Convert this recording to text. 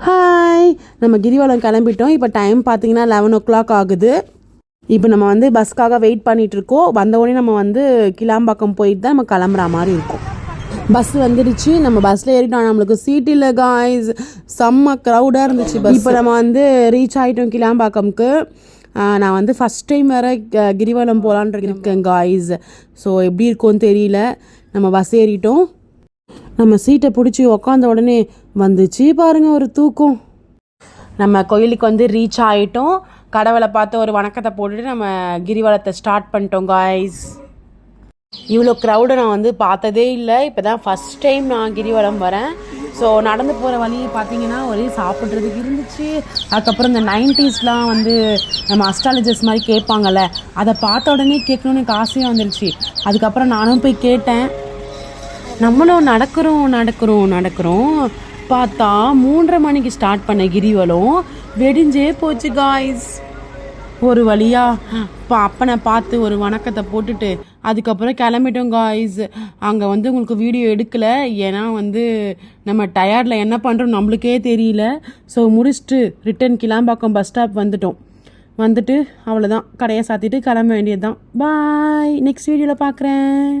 Hi, நம்ம கிரிவலம் கிளம்பிட்டோம். இப்போ டைம் பார்த்தீங்கன்னா 11 o'clock ஆகுது. இப்போ நம்ம வந்து பஸ்க்காக வெயிட் பண்ணிகிட்ருக்கோம். வந்தவுடனே நம்ம வந்து கிளாம்பாக்கம் போயிட்டு தான் நம்ம கிளம்புற மாதிரி இருக்கும். பஸ் வந்துடுச்சு. நம்ம பஸ்ஸில் ஏறிட்டோம். நம்மளுக்கு சீட் இல்லை காய்ஸ், செம்ம க்ரௌடாக இருந்துச்சு பஸ். இப்போ நம்ம வந்து ரீச் ஆகிட்டோம் கிளாம்பாக்கம்க்கு. நான் வந்து ஃபஸ்ட் டைம் வேறு கிரிவலம் போகலான் இருக்கேன் காய்ஸ். ஸோ எப்படி இருக்கும்னு தெரியல. நம்ம பஸ் ஏறிட்டோம். நம்ம சீட்டை பிடிச்சி உக்காந்த உடனே வந்துச்சு பாருங்கள் ஒரு தூக்கம். நம்ம கோயிலுக்கு வந்து ரீச் ஆகிட்டோம். கடவுளை பார்த்து ஒரு வணக்கத்தை போட்டுட்டு நம்ம கிரிவலத்தை ஸ்டார்ட் பண்ணிட்டோம் காய்ஸ். இவ்வளோ க்ரௌடை நான் வந்து பார்த்ததே இல்லை. இப்போ தான் ஃபஸ்ட் டைம் நான் கிரிவலம் வரேன். ஸோ நடந்து போகிற வழியை பார்த்தீங்கன்னா ஒரே சாப்பிட்றதுக்கு இருந்துச்சு. அதுக்கப்புறம் இந்த 90sலாம் வந்து நம்ம அஸ்ட்ராலஜர்ஸ் மாதிரி கேட்பாங்கள்ல, அதை பார்த்த உடனே கேட்கணுன்னு எனக்கு ஆசையாக வந்துருச்சு. அதுக்கப்புறம் நானும் போய் கேட்டேன். நம்மளும் நடக்கிறோம் பார்த்தா 3:30 மணிக்கு ஸ்டார்ட் பண்ண கிரிவலம் வெடிஞ்சே போச்சு காய்ஸ். ஒரு வழியா அப்பனை பார்த்து ஒரு வணக்கத்தை போட்டுட்டு அதுக்கப்புறம் கிளம்பிட்டோம் காய்ஸ். அங்கே வந்து உங்களுக்கு வீடியோ எடுக்கலை, ஏன்னா வந்து நம்ம டயர்டில் என்ன பண்ணுறோம் நம்மளுக்கே தெரியல. ஸோ முடிச்சுட்டு ரிட்டன் கிளாம்பாக்கம் பஸ் ஸ்டாப் வந்துட்டு அவ்வளோதான், கடையை சாத்திட்டு கிளம்ப வேண்டியது தான். பாய், நெக்ஸ்ட் வீடியோவில் பார்க்குறேன்.